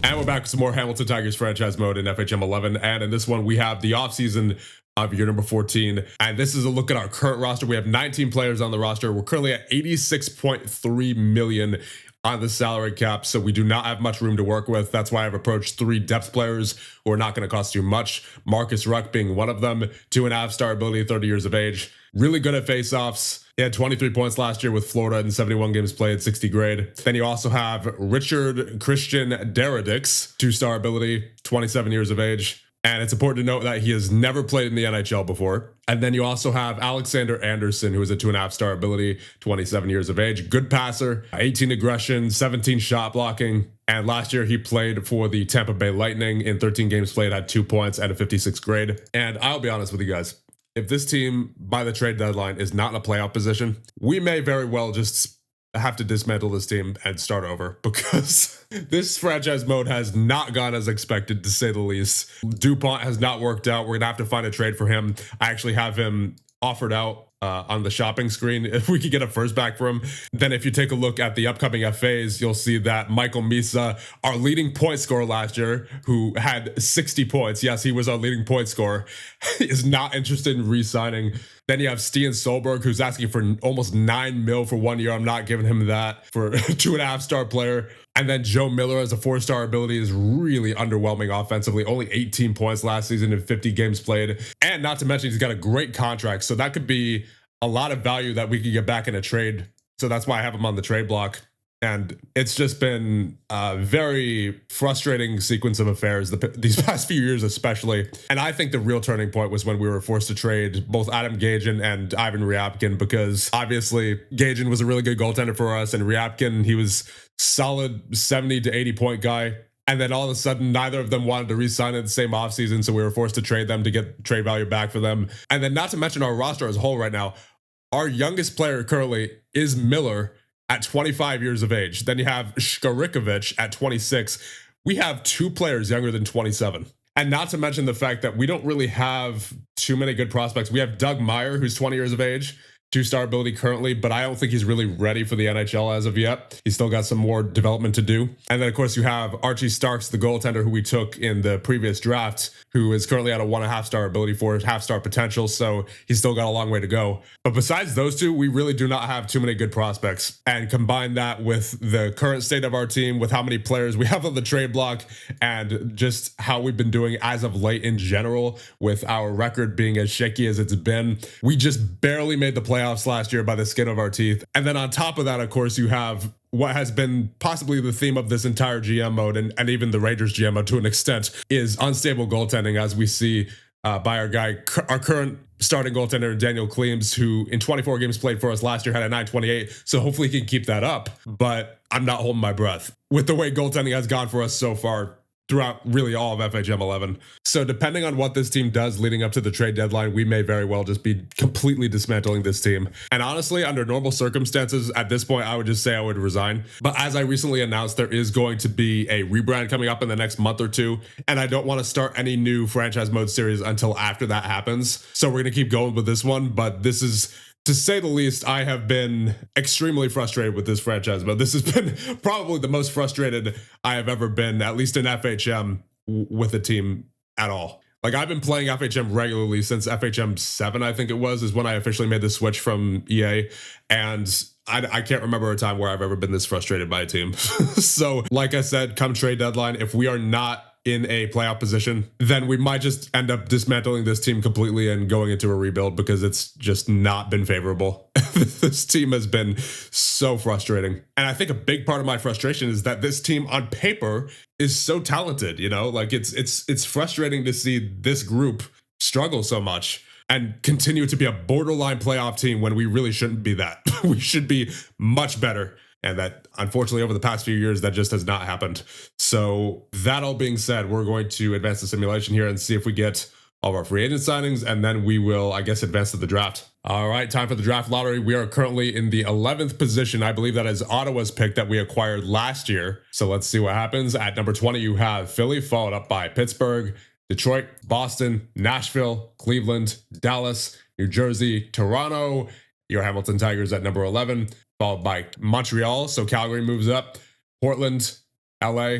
And we're back with some more Hamilton Tigers franchise mode in FHM 11. And in this one, we have the offseason of year number 14. And this is a look at our current roster. We have 19 players on the roster. We're currently at 86.3 million on the salary cap, so we do not have much room to work with. That's why I've approached 3 depth players who are not going to cost too much. Marcus Ruck being one of them, 2.5-star ability, 30 years of age. Really good at faceoffs. He had 23 points last year with Florida in 71 games played, 60 grade. Then you also have Richard Christian Deradix, 2-star ability, 27 years of age. And it's important to note that he has never played in the NHL before. And then you also have Alexander Anderson, who is a 2.5-star ability, 27 years of age. Good passer, 18 aggression, 17 shot blocking. And last year he played for the Tampa Bay Lightning in 13 games played, had 2 points at a 56 grade. And I'll be honest with you guys, if this team by the trade deadline is not in a playoff position, we may very well just have to dismantle this team and start over, because this franchise mode has not gone as expected, to say the least. DuPont has not worked out. We're gonna have to find a trade for him. I actually have him offered out on the shopping screen if we could get a first back for him. Then if you take a look at the upcoming FAs, you'll see that Michael Misa, our leading point scorer last year, who had 60 points, yes, he was our leading point scorer, is not interested in re-signing. Then you have Stian Solberg, who's asking for almost 9 mil for 1 year. I'm not giving him that for a 2.5-star player. And then Joe Miller as a 4-star ability is really underwhelming offensively. Only 18 points last season in 50 games played. And not to mention, he's got a great contract. So that could be a lot of value that we could get back in a trade. So that's why I have him on the trade block. And it's just been a very frustrating sequence of affairs these past few years, especially. And I think the real turning point was when we were forced to trade both Adam Gagin and Ivan Ryabkin, because obviously Gagin was a really good goaltender for us, and Ryabkin, he was solid 70 to 80 point guy. And then all of a sudden, neither of them wanted to re-sign in the same offseason, so we were forced to trade them to get trade value back for them. And then not to mention our roster as a whole right now, our youngest player currently is Miller at 25 years of age. Then you have Shkarikovich at 26. We have 2 players younger than 27. And not to mention the fact that we don't really have too many good prospects. We have Doug Meyer, who's 20 years of age, 2-star ability currently, but I don't think he's really ready for the NHL as of yet. He's still got some more development to do. And then, of course, you have Archie Starks, the goaltender who we took in the previous draft, who is currently at a 1.5-star ability for half-star potential, so he's still got a long way to go. But besides those 2, we really do not have too many good prospects. And combine that with the current state of our team, with how many players we have on the trade block, and just how we've been doing as of late in general, with our record being as shaky as it's been, we just barely made the playoffs last year by the skin of our teeth. And then on top of that, of course, you have what has been possibly the theme of this entire GM mode, and even the Rangers GM mode to an extent, is unstable goaltending, as we see by our current starting goaltender, Daniel Kleems, who in 24 games played for us last year had a 928. So hopefully he can keep that up. But I'm not holding my breath with the way goaltending has gone for us so far throughout really all of FHM 11. So depending on what this team does leading up to the trade deadline, we may very well just be completely dismantling this team. And honestly, under normal circumstances, at this point, I would just say I would resign. But as I recently announced, there is going to be a rebrand coming up in the next month or 2, and I don't want to start any new franchise mode series until after that happens. So we're going to keep going with this one, but this is, to say the least, I have been extremely frustrated with this franchise mode. This has been probably the most frustrated I have ever been, at least in FHM, with a team at all. Like, I've been playing FHM regularly since FHM 7, I think it was, is when I officially made the switch from EA. And I can't remember a time where I've ever been this frustrated by a team. So, like I said, come trade deadline, if we are not in a playoff position, then we might just end up dismantling this team completely and going into a rebuild, because it's just not been favorable. This team has been so frustrating. And I think a big part of my frustration is that this team on paper is so talented, you know, like it's frustrating to see this group struggle so much and continue to be a borderline playoff team when we really shouldn't be that. We should be much better. And that, unfortunately, over the past few years, that just has not happened. So that all being said, we're going to advance the simulation here and see if we get all of our free agent signings, and then we will, I guess, advance to the draft. All right, time for the draft lottery. We are currently in the 11th position. I believe that is Ottawa's pick that we acquired last year. So let's see what happens. At number 20, you have Philly, followed up by Pittsburgh, Detroit, Boston, Nashville, Cleveland, Dallas, New Jersey, Toronto. Your Hamilton Tigers at number 11, followed by Montreal. So Calgary moves up, Portland, LA,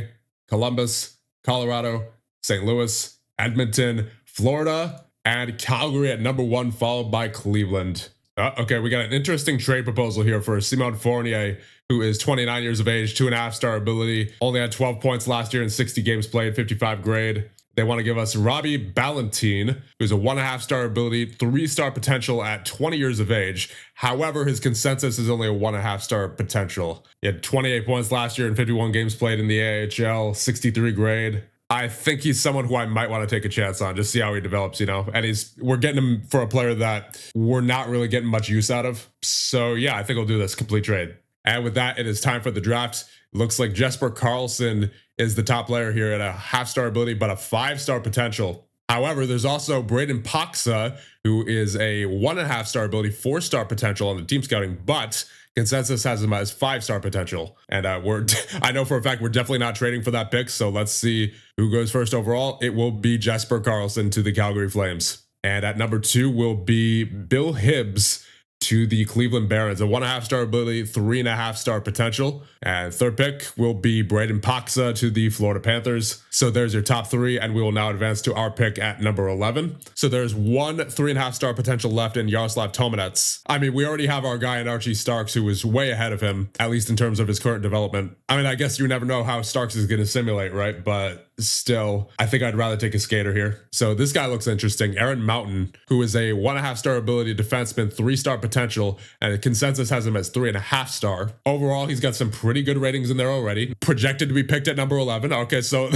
Columbus, Colorado, St. Louis, Edmonton, Florida, and Calgary at number 1, followed by Cleveland. Okay, we got an interesting trade proposal here for Simon Fournier, who is 29 years of age, 2.5-star ability, only had 12 points last year in 60 games played, 55 grade. They want to give us Robbie Ballantine, who's a 1.5-star ability, 3-star potential at 20 years of age. However, his consensus is only a 1.5-star potential. He had 28 points last year in 51 games played in the AHL, 63 grade. I think he's someone who I might want to take a chance on, just see how he develops, you know. And we're getting him for a player that we're not really getting much use out of. So yeah, I think I'll do this complete trade. And with that, it is time for the draft. Looks like Jesper Karlsson is the top player here at a 0.5-star ability, but a 5-star potential. However, there's also Braden Paxa, who is a 1.5-star ability, 4-star potential on the team scouting, but consensus has him as 5-star potential. And I know for a fact we're definitely not trading for that pick. So let's see who goes first overall. It will be Jesper Karlsson to the Calgary Flames. And at number 2 will be Bill Hibbs to the Cleveland Barons, a 1.5-star ability, 3.5-star potential. And third pick will be Braden Paxa to the Florida Panthers. So there's your top 3, and we will now advance to our pick at number 11. So there's one 3.5-star potential left in Yaroslav Tomanets. I mean, we already have our guy in Archie Starks, who is way ahead of him, at least in terms of his current development. I mean, I guess you never know how Starks is going to simulate, right? But still, I think I'd rather take a skater here. So this guy looks interesting. Aaron Mountain, who is a 1.5-star ability defenseman, 3-star potential, and the consensus has him as 3.5-star. Overall, he's got some pretty good ratings in there already. Projected to be picked at number 11. Okay, so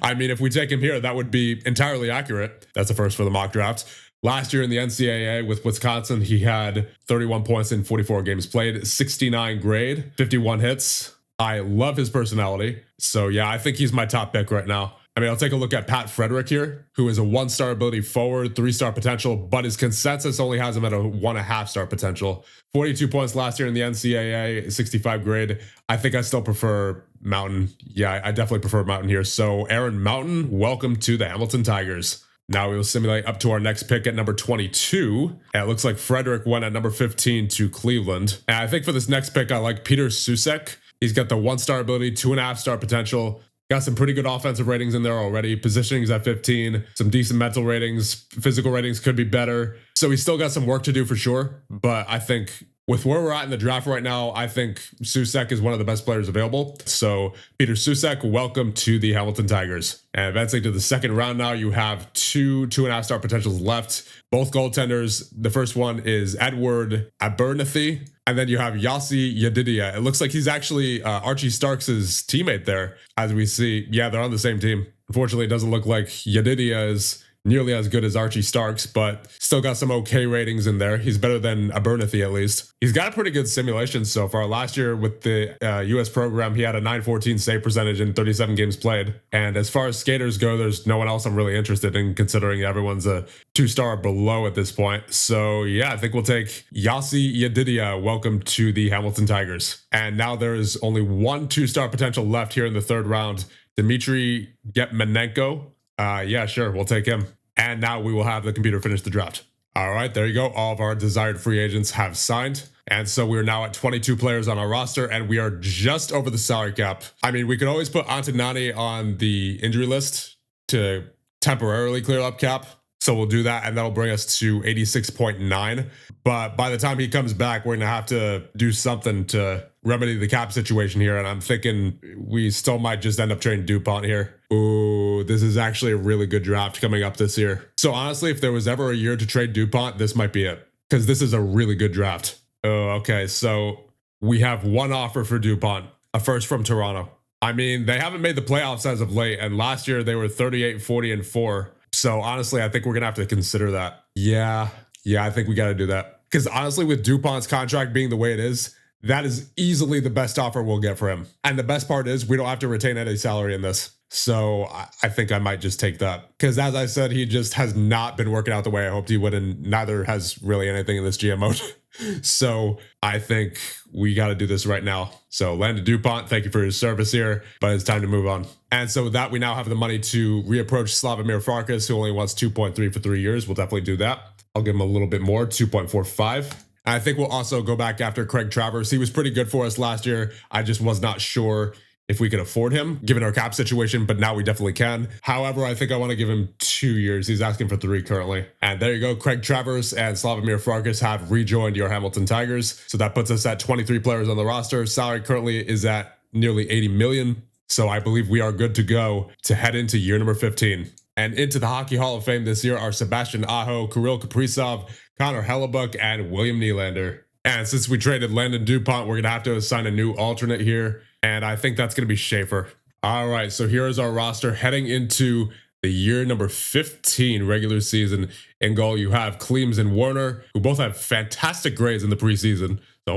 I mean, if we take him here, that would be entirely accurate. That's a first for the mock draft. Last year in the NCAA with Wisconsin, he had 31 points in 44 games played, 69 grade, 51 hits. I love his personality. So yeah, I think he's my top pick right now. I mean, I'll take a look at Pat Frederick here, who is a 1-star ability forward, 3-star potential, but his consensus only has him at a 1.5-star potential. 42 points last year in the NCAA, 65 grade. I think I still prefer Mountain. Yeah, I definitely prefer Mountain here. So Aaron Mountain, welcome to the Hamilton Tigers. Now we will simulate up to our next pick at number 22. And it looks like Frederick went at number 15 to Cleveland. And I think for this next pick, I like Peter Susek. He's got the 1-star ability, 2.5-star potential. Got some pretty good offensive ratings in there already. Positioning's at 15, some decent mental ratings. Physical ratings could be better. So he's still got some work to do for sure. But I think with where we're at in the draft right now, I think Susek is one of the best players available. So Peter Susek, welcome to the Hamilton Tigers. And advancing to the second round now, you have 2.5-star potentials left. Both goaltenders. The first one is Edward Abernathy. And then you have Yossi Yedidia. It looks like he's actually Archie Starks' teammate there. As we see, yeah, they're on the same team. Unfortunately, it doesn't look like Yedidia is nearly as good as Archie Starks, but still got some okay ratings in there. He's better than Abernathy, at least. He's got a pretty good simulation so far. Last year with the U.S. program, he had a .914 save percentage in 37 games played. And as far as skaters go, there's no one else I'm really interested in, considering everyone's a 2-star below at this point. So yeah, I think we'll take Yossi Yedidia. Welcome to the Hamilton Tigers. And now there's only one 2-star potential left here in the third round. Dmitry Getmanenko. Yeah, sure, we'll take him. And now we will have the computer finish the draft. All right, there you go. All of our desired free agents have signed. And so we're now at 22 players on our roster, and we are just over the salary cap. I mean, we could always put Antonani on the injury list to temporarily clear up cap. So we'll do that, and that'll bring us to 86.9. But by the time he comes back, we're going to have to do something to remedy the cap situation here. And I'm thinking we still might just end up trading DuPont here. Ooh, this is actually a really good draft coming up this year. So honestly, if there was ever a year to trade DuPont, this might be it, because this is a really good draft. Oh, okay. So we have one offer for DuPont, a first from Toronto. I mean, they haven't made the playoffs as of late, and last year they were 38, 40, and 4. So honestly, I think we're going to have to consider that. Yeah, I think we got to do that. Because honestly, with DuPont's contract being the way it is, that is easily the best offer we'll get for him. And the best part is we don't have to retain any salary in this. So I think I might just take that. Because as I said, he just has not been working out the way I hoped he would, and neither has really anything in this GM mode. So I think we got to do this right now. So Landon DuPont, thank you for your service here, but it's time to move on. And so with that, we now have the money to reapproach Slavomir Farkas, who only wants 2.3 for 3 years. We'll definitely do that. I'll give him a little bit more, 2.45. I think we'll also go back after Craig Travers. He was pretty good for us last year. I just was not sure if we could afford him, given our cap situation, but now we definitely can. However, I think I want to give him 2 years. He's asking for 3 currently. And there you go. Craig Travers and Slavomir Farkas have rejoined your Hamilton Tigers. So that puts us at 23 players on the roster. Salary currently is at nearly 80 million. So I believe we are good to go to head into year number 15. And into the Hockey Hall of Fame this year are Sebastian Aho, Kirill Kaprizov, Connor Hellebuck, and William Nylander. And since we traded Landon DuPont, we're going to have to assign a new alternate here. And I think that's going to be Schaefer. All right, so here is our roster heading into the year number 15 regular season. In goal, you have Kleems and Warner, who both have fantastic grades in the preseason. So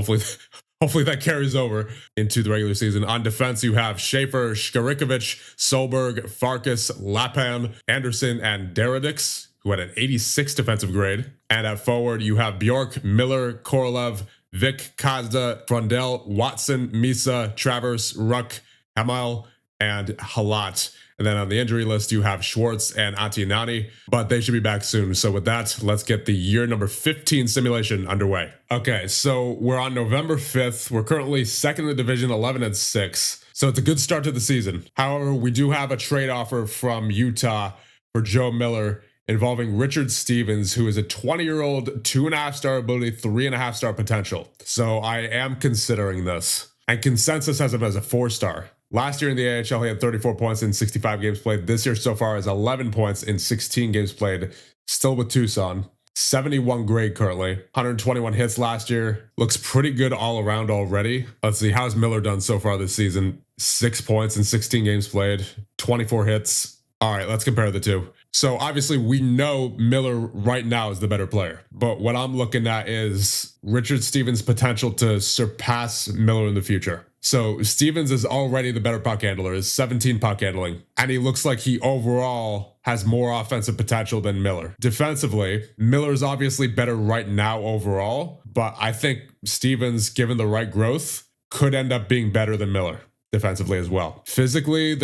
hopefully that carries over into the regular season. On defense, you have Schaefer, Shkarikovich, Solberg, Farkas, Lapan, Anderson, and Deradix, who had an 86 defensive grade. And at forward, you have Bjork, Miller, Korolev, Vic, Kazda, Frondell, Watson, Misa, Travers, Ruck, Hamal, and Halat. And then on the injury list, you have Schwartz and Antianani, but they should be back soon. So with that, let's get the year number 15 simulation underway. Okay, so we're on November 5th. We're currently second in the division, 11-6. So it's a good start to the season. However, we do have a trade offer from Utah for Joe Miller involving Richard Stevens, who is a 20-year-old, 2.5-star ability, 3.5-star potential. So I am considering this. And consensus has him as a 4-star. Last year in the AHL, he had 34 points in 65 games played. This year so far is 11 points in 16 games played, still with Tucson. 71 grade currently, 121 hits last year. Looks pretty good all around already. Let's see, how's Miller done so far this season? 6 points in 16 games played, 24 hits. All right, let's compare the two. So obviously we know Miller right now is the better player, but what I'm looking at is Richard Stevens' potential to surpass Miller in the future. So Stevens is already the better puck handler, is 17 puck handling, and he looks like he overall has more offensive potential than Miller. Defensively, Miller is obviously better right now overall, but I think Stevens, given the right growth, could end up being better than Miller defensively as well. Physically,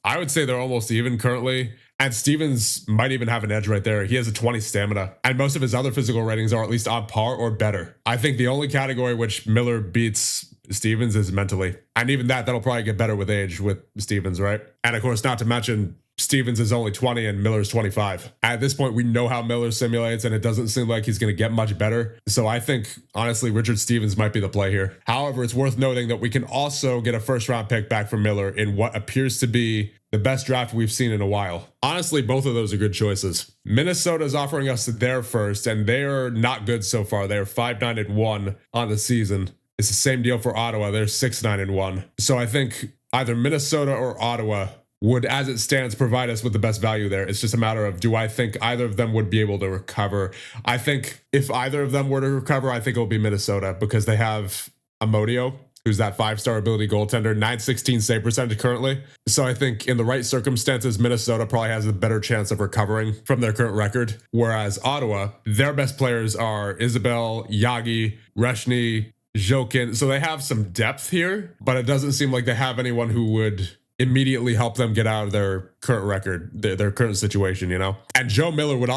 I would say they're almost even currently. And Stevens might even have an edge right there. He has a 20 stamina, and most of his other physical ratings are at least on par or better. I think the only category which Miller beats Stevens is mentally. And even that'll probably get better with age with Stevens, right? And of course, not to mention, Stevens is only 20 and Miller's 25. At this point, we know how Miller simulates, and it doesn't seem like he's going to get much better. So I think, honestly, Richard Stevens might be the play here. However, it's worth noting that we can also get a first-round pick back from Miller in what appears to be the best draft we've seen in a while. Honestly, both of those are good choices. Minnesota is offering us their first, and they're not good so far. They're 5-9-1 on the season. It's the same deal for Ottawa. They're 6-9-1. So I think either Minnesota or Ottawa would, as it stands, provide us with the best value there. It's just a matter of, do I think either of them would be able to recover? I think if either of them were to recover, I think it'll be Minnesota, because they have Amodio, who's that 5-star ability goaltender, 916 save percentage currently. So I think in the right circumstances, Minnesota probably has a better chance of recovering from their current record. Whereas Ottawa, their best players are Isabel, Yagi, Reshny, Jokin. So they have some depth here, but it doesn't seem like they have anyone who would immediately help them get out of their current record, their current situation, you know? And Joe Miller would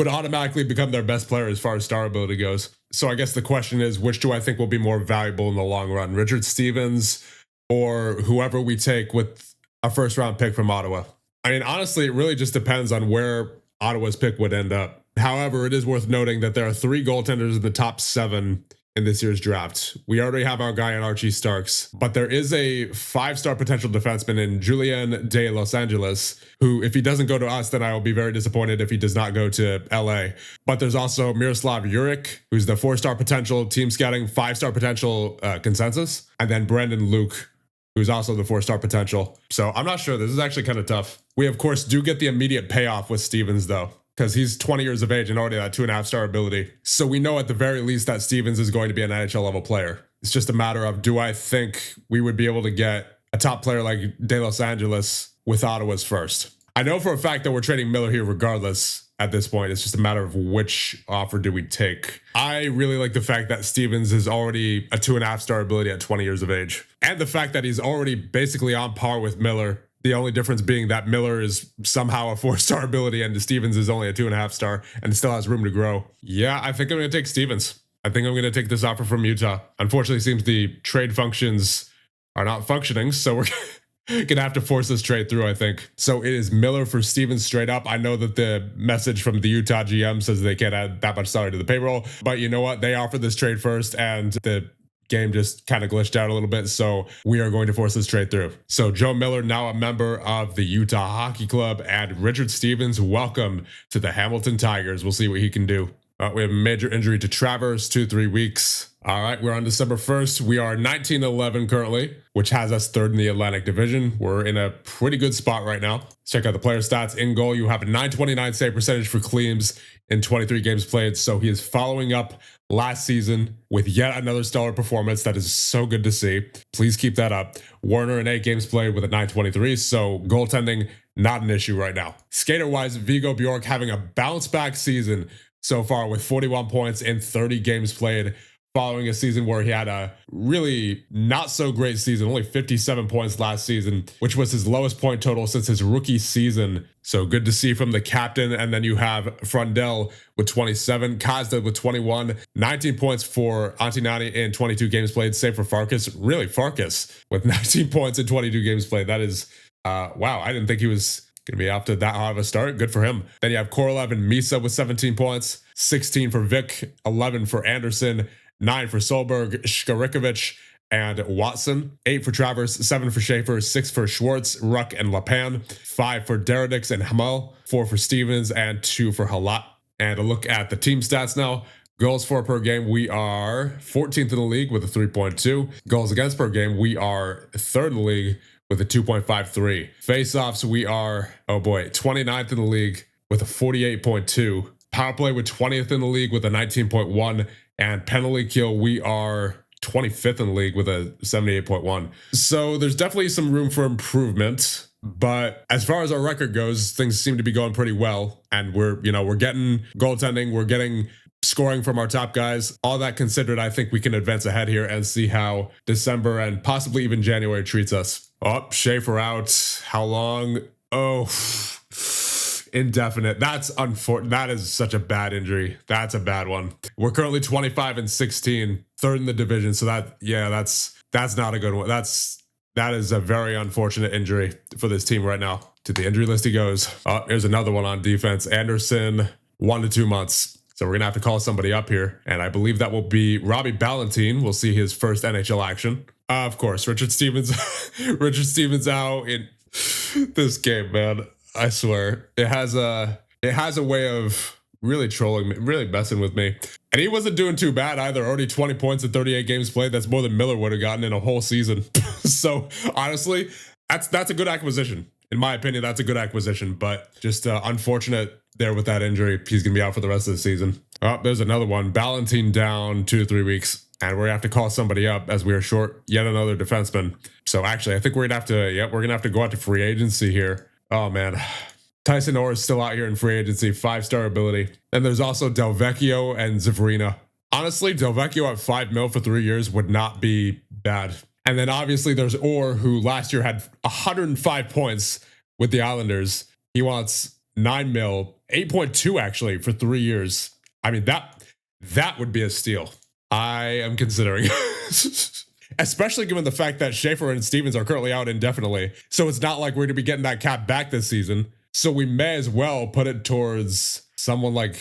automatically become their best player as far as star ability goes. So I guess the question is, which do I think will be more valuable in the long run? Richard Stevens or whoever we take with a first-round pick from Ottawa? I mean, honestly, it really just depends on where Ottawa's pick would end up. However, it is worth noting that there are 3 goaltenders in the top 7 in this year's draft. We already have our guy in Archie Starks, but there is a 5-star potential defenseman in Julien de Los Angeles, who, if he doesn't go to us, then I will be very disappointed if he does not go to LA. But there's also Miroslav Jurek, who's the 4-star potential team scouting, 5-star potential consensus, and then Brandon Luke, who's also the 4-star potential. So I'm not sure. This is actually kind of tough. We, of course, do get the immediate payoff with Stevens, though, because he's 20 years of age and already that 2.5-star ability. So we know at the very least that Stevens is going to be an NHL level player. It's just a matter of, do I think we would be able to get a top player like De Los Angeles with Ottawa's first? I know for a fact that we're trading Miller here regardless at this point. It's just a matter of which offer do we take. I really like the fact that Stevens is already a 2.5-star ability at 20 years of age. And the fact that he's already basically on par with Miller. The only difference being that Miller is somehow a 4-star ability and Stevens is only a 2.5-star and still has room to grow. Yeah, I think I'm going to take Stevens. I think I'm going to take this offer from Utah. Unfortunately, it seems the trade functions are not functioning. So we're gonna have to force this trade through, I think. So it is Miller for Stevens straight up. I know that the message from the Utah GM says they can't add that much salary to the payroll, but you know what? They offered this trade first, and the game just kind of glitched out a little bit, so we are going to force this trade through. So Joe Miller, now a member of the Utah Hockey Club, and Richard Stevens, welcome to the Hamilton Tigers. We'll see what he can do. We have a major injury to Travers, 2-3 weeks. All right, we're on December 1st. We are 19-11 currently, which has us third in the Atlantic Division. We're in a pretty good spot right now. Let's check out the player stats. In goal, you have a .929 save percentage for Cleams in 23 games played. So he is following up last season with yet another stellar performance. That is so good to see. Please keep that up. Warner in 8 games played with a .923. So goaltending, not an issue right now. Skater-wise, Vigo Bjork having a bounce-back season so far with 41 points in 30 games played, following a season where he had a really not so great season, only 57 points last season, which was his lowest point total since his rookie season. So good to see from the captain. And then you have Frundell with 27, Kazda with 21, 19 points for Antinani in 22 games played, save for Farkas. Really, Farkas with 19 points in 22 games played. That is, wow, I didn't think he was going to be off to that hot of a start. Good for him. Then you have Korolev and Misa with 17 points, 16 for Vic, 11 for Anderson, 9 for Solberg, Shkarikovic, and Watson, 8 for Travers, 7 for Schaefer, 6 for Schwartz, Ruck, and Lapan, 5 for Deredix and Hamel, 4 for Stevens, and 2 for Halat. And a look at the team stats now. Goals for per game, we are 14th in the league with a 3.2. Goals against per game, we are 3rd in the league with a 2.53. Face-offs, we are, oh boy, 29th in the league with a 48.2. Power play, with 20th in the league with a 19.1. And penalty kill, we are 25th in the league with a 78.1. So there's definitely some room for improvement. But as far as our record goes, things seem to be going pretty well. And we're getting goaltending, we're getting scoring from our top guys. All that considered, I think we can advance ahead here and see how December and possibly even January treats us. Oh, Schaefer out. How long? Oh, indefinite. That's unfortunate. That is such a bad injury. That's a bad one. We're currently 25-16, third in the division. So that's not a good one. That is a very unfortunate injury for this team right now. To the injury list he goes. Oh, here's another one on defense. Anderson, 1 to 2 months. So we're going to have to call somebody up here. And I believe that will be Robbie Ballantine. We'll see his first NHL action. Of course, Richard Stevens. Richard Stevens out in this game, man. I swear. It has a way of really trolling me, really messing with me. And he wasn't doing too bad either. Already 20 points in 38 games played. That's more than Miller would have gotten in a whole season. So honestly, that's a good acquisition. In my opinion, that's a good acquisition. But just unfortunate there with that injury. He's going to be out for the rest of the season. Oh, there's another one. Ballantine down 2 to 3 weeks. And we're going to have to call somebody up as we are short yet another defenseman. So actually, I think we're going to have to go out to free agency here. Oh, man. Tyson Orr is still out here in free agency, 5-star ability. And there's also Del Vecchio and Zavrina. Honestly, Del Vecchio at $5 million for 3 years would not be bad. And then obviously there's Orr, who last year had 105 points with the Islanders. He wants $9 million, 8.2 actually for 3 years. I mean, that would be a steal. I am considering. Especially given the fact that Schaefer and Stevens are currently out indefinitely. So it's not like we're going to be getting that cap back this season. So we may as well put it towards someone like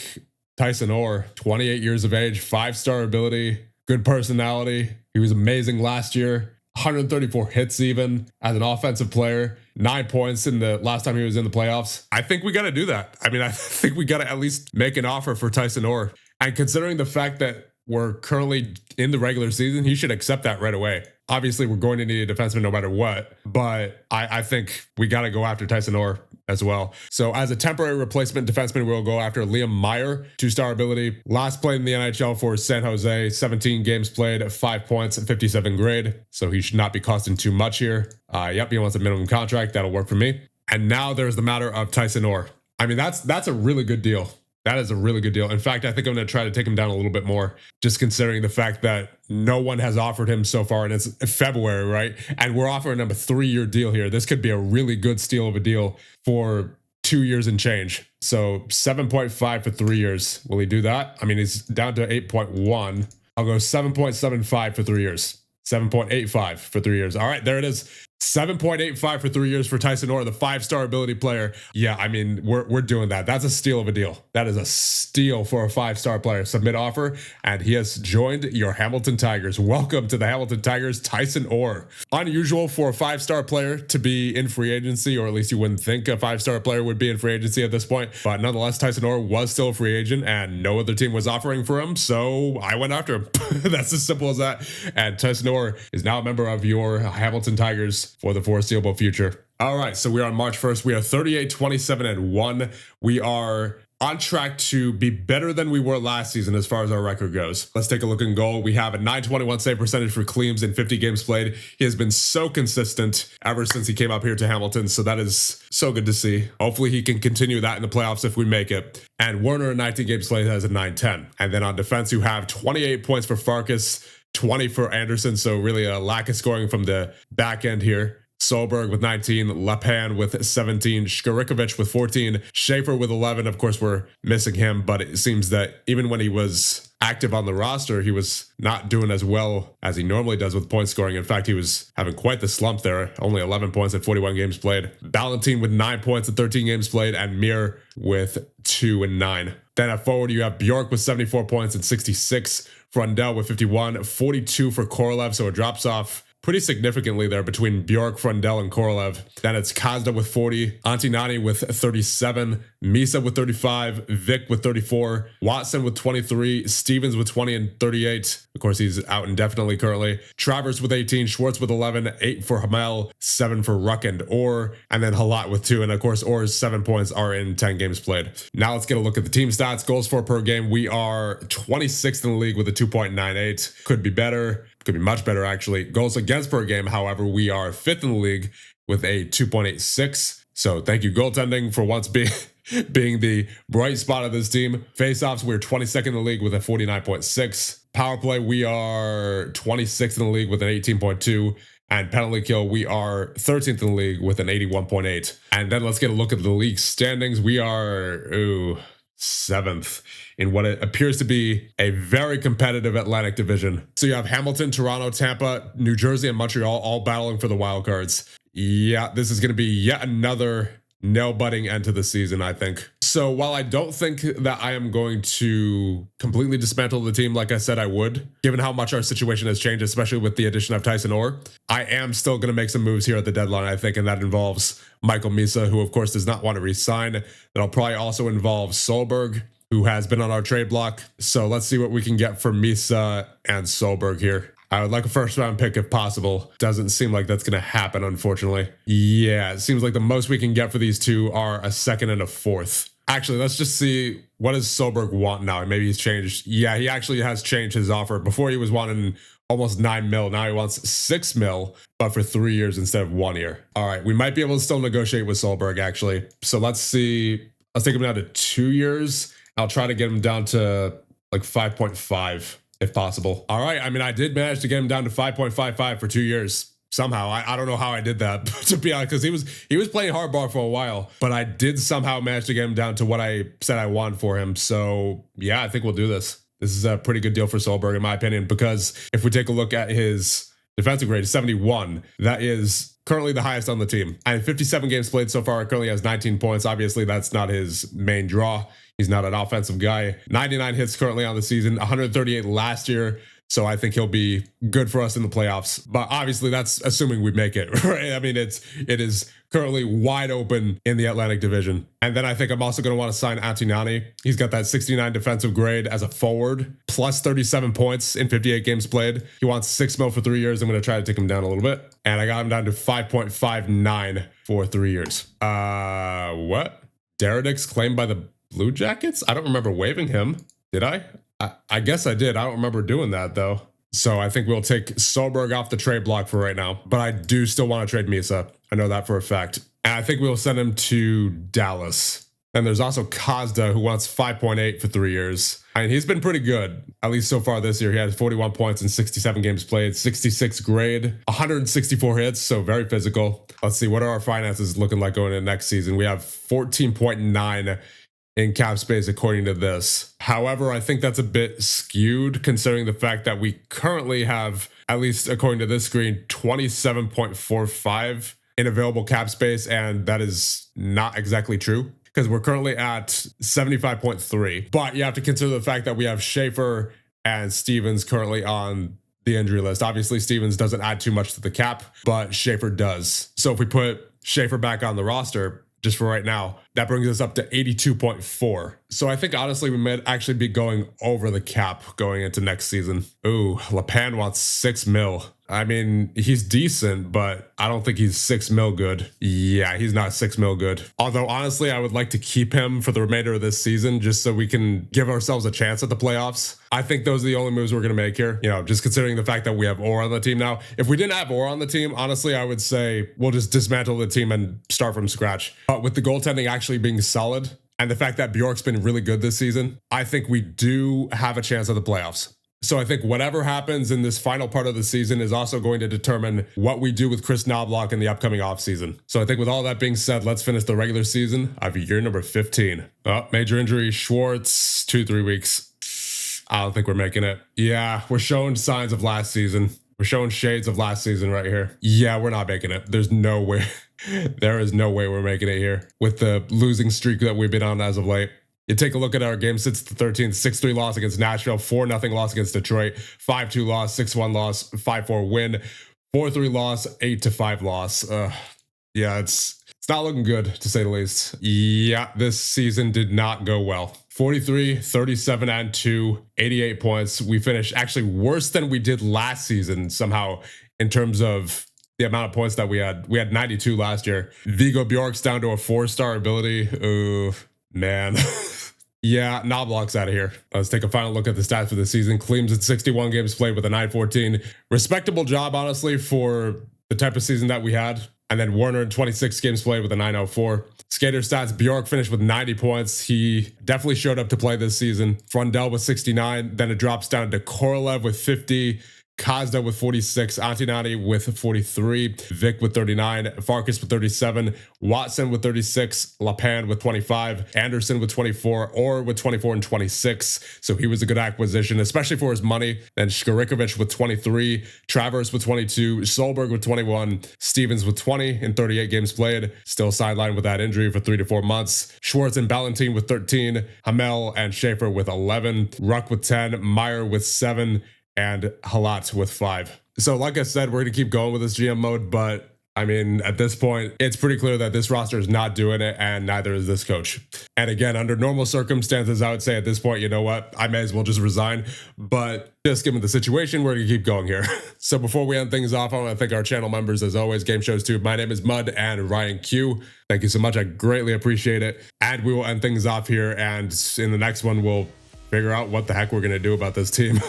Tyson Orr, 28 years of age, 5-star ability, good personality. He was amazing last year. 134 hits even as an offensive player, 9 points in the last time he was in the playoffs. I think we got to do that. I mean, I think we got to at least make an offer for Tyson Orr. And considering the fact that we're currently in the regular season, he should accept that right away. Obviously, we're going to need a defenseman no matter what, but I think we got to go after Tyson Orr as well. So as a temporary replacement defenseman, we'll go after Liam Meyer, 2-star ability. Last played in the NHL for San Jose, 17 games played, 5 points, 57 grade. So he should not be costing too much here. Yep, he wants a minimum contract. That'll work for me. And now there's the matter of Tyson Orr. I mean, that's a really good deal. That is a really good deal. In fact, I think I'm going to try to take him down a little bit more, just considering the fact that no one has offered him so far, and it's February, right? And we're offering him a 3-year deal here. This could be a really good steal of a deal for 2 years and change. So 7.5 for 3 years. Will he do that? I mean, he's down to 8.1. I'll go 7.75 for 3 years. 7.85 for 3 years. All right, there it is. 7.85 for 3 years for Tyson Orr, the 5-star ability player. Yeah, I mean, we're doing that. That's a steal of a deal. That is a steal for a 5-star player. Submit offer, and he has joined your Hamilton Tigers. Welcome to the Hamilton Tigers, Tyson Orr. Unusual for a 5-star player to be in free agency, or at least you wouldn't think a 5-star player would be in free agency at this point. But nonetheless, Tyson Orr was still a free agent, and no other team was offering for him, so I went after him. That's as simple as that. And Tyson Orr is now a member of your Hamilton Tigers for the foreseeable future. All right, so we're on March 1st. We are 38, 27, and 1. We are on track to be better than we were last season as far as our record goes. Let's take a look in goal. We have a 921 save percentage for Cleams in 50 games played. He has been so consistent ever since he came up here to Hamilton, so that is so good to see. Hopefully he can continue that in the playoffs if we make it. And Werner in 19 games played has a 910. And then on defense, you have 28 points for Farkas, 20 for Anderson, so really a lack of scoring from the back end here. Solberg with 19, Lepan with 17, Shkarikovic with 14, Schaefer with 11. Of course, we're missing him, but it seems that even when he was active on the roster, he was not doing as well as he normally does with point scoring. In fact, he was having quite the slump there. Only 11 points at 41 games played. Ballantine with 9 points at 13 games played, and Mir with 2 and 9. Then at forward, you have Bjork with 74 points and 66, Frundell with 51, 42 for Korolev, so it drops off pretty significantly there between Bjork, Frundell, and Korolev. Then it's Kazda with 40, Antinani with 37, Misa with 35, Vic with 34, Watson with 23, Stevens with 20 and 38. Of course, he's out indefinitely currently. Travers with 18, Schwartz with 11, 8 for Hamel, 7 for Ruck and Orr, and then Halat with 2. And of course, Orr's 7 points are in 10 games played. Now let's get a look at the team stats. Goals for per game. We are 26th in the league with a 2.98. Could be better. Could be much better, actually. Goals against per game, however, we are 5th in the league with a 2.86. So thank you, goaltending, for once being the bright spot of this team. Faceoffs, we're 22nd in the league with a 49.6. Power play, we are 26th in the league with an 18.2. And penalty kill, we are 13th in the league with an 81.8. And then let's get a look at the league standings. We are 7th in what it appears to be a very competitive Atlantic division. So you have Hamilton, Toronto, Tampa, New Jersey, and Montreal all battling for the wild cards. Yeah, this is going to be yet another nail-biting end to the season, I think. So while I don't think that I am going to completely dismantle the team like I said I would, given how much our situation has changed, especially with the addition of Tyson Orr, I am still going to make some moves here at the deadline, I think, and that involves Michael Misa, who of course does not want to re-sign. That'll probably also involve Solberg, who has been on our trade block. So let's see what we can get for Misa and Solberg here. I would like a first round pick if possible. Doesn't seem like that's going to happen, unfortunately. Yeah, it seems like the most we can get for these two are a second and a fourth. Actually, let's just see, what does Solberg want now? Maybe he's changed. Yeah, he actually has changed his offer. Before he was wanting almost 9 mil. Now he wants 6 mil, but for 3 years instead of 1 year. All right, we might be able to still negotiate with Solberg, actually. So let's see. Let's take him down to 2 years. I'll try to get him down to like 5.5 if possible. All right. I mean, I did manage to get him down to 5.55 for 2 years. Somehow, I don't know how I did that, to be honest, because he was playing hardball for a while, but I did somehow manage to get him down to what I said I wanted for him. So yeah, I think we'll do this. This is a pretty good deal for Solberg, in my opinion, because if we take a look at his defensive grade, 71, that is currently the highest on the team. And 57 games played so far, currently has 19 points. Obviously, that's not his main draw. He's not an offensive guy. 99 hits currently on the season, 138 last year. So I think he'll be good for us in the playoffs. But obviously, that's assuming we make it, right? I mean, it is currently wide open in the Atlantic Division. And then I think I'm also going to want to sign Antinani. He's got that 69 defensive grade as a forward, plus 37 points in 58 games played. He wants 6 mil for 3 years. I'm going to try to take him down a little bit. And I got him down to 5.59 for 3 years. What? Deradix claimed by the Blue Jackets? I don't remember waiving him. Did I? I guess I did. I don't remember doing that, though. So I think we'll take Solberg off the trade block for right now. But I do still want to trade Misa. I know that for a fact. And I think we'll send him to Dallas. And there's also Kazda, who wants 5.8 for 3 years. I mean, he's been pretty good, at least so far this year. He had 41 points in 67 games played, 66 grade, 164 hits, so very physical. Let's see, what are our finances looking like going into next season? We have 14.9 in cap space according to this. However, I think that's a bit skewed considering the fact that we currently have at least according to this screen, 27.45 in available cap space, and that is not exactly true because we're currently at 75.3. But you have to consider the fact that we have Schaefer and Stevens currently on the injury list. Obviously, Stevens doesn't add too much to the cap, but Schaefer does. So if we put Schaefer back on the roster, just for right now, that brings us up to 82.4. So I think honestly, we might actually be going over the cap going into next season. Ooh, LePan wants 6 mil. I mean, he's decent, but I don't think he's 6 mil good. Yeah, he's not 6 mil good. Although honestly, I would like to keep him for the remainder of this season just so we can give ourselves a chance at the playoffs. I think those are the only moves we're going to make here. You know, just considering the fact that we have Orr on the team now. If we didn't have Orr on the team, honestly, I would say we'll just dismantle the team and start from scratch. But with the goaltending actually being solid and the fact that Bjork's been really good this season, I think we do have a chance at the playoffs. So I think whatever happens in this final part of the season is also going to determine what we do with Chris Knobloch in the upcoming offseason. So I think with all that being said, let's finish the regular season of year number 15. Oh, major injury, Schwartz, 2-3 weeks. I don't think we're making it. Yeah, we're showing signs of last season. We're showing shades of last season right here. Yeah, we're not making it. There's no way. There is no way we're making it here with the losing streak that we've been on as of late. You take a look at our game since the 13th, 6-3 loss against Nashville, 4-0 loss against Detroit, 5-2 loss, 6-1 loss, 5-4 win, 4-3 loss, 8-5 loss. Yeah, it's not looking good to say the least. Yeah, this season did not go well. 43, 37 and 2, 88 points. We finished actually worse than we did last season somehow in terms of the amount of points that we had. We had 92 last year. Viggo Bjork's down to a 4-star ability. Ooh, man. Yeah, Knobloch's out of here. Let's take a final look at the stats for the season. Kleem's at 61 games played with a 914. Respectable job, honestly, for the type of season that we had. And then Warner in 26 games played with a 904. Skater stats, Bjork finished with 90 points. He definitely showed up to play this season. Frundell with 69. Then it drops down to Korolev with 50. Kazda with 46, Antinati with 43, Vic with 39, Farkas with 37, Watson with 36, Lapan with 25, Anderson with 24, Orr with 24 and 26. So he was a good acquisition, especially for his money. Then Shkarikovich with 23, Travers with 22, Solberg with 21, Stevens with 20 in 38 games played. Still sidelined with that injury for 3 to 4 months. Schwartz and Ballantine with 13, Hamel and Schaefer with 11, Ruck with 10, Meyer with 7, and Halat with 5. So like I said, we're going to keep going with this GM mode, but I mean, at this point, it's pretty clear that this roster is not doing it, and neither is this coach. And again, under normal circumstances, I would say at this point, you know what, I may as well just resign. But just given the situation, we're going to keep going here. So before we end things off, I want to thank our channel members, as always, Game Shows Tube. My name is Mud and Ryan Q. Thank you so much. I greatly appreciate it. And we will end things off here, and in the next one, we'll figure out what the heck we're going to do about this team.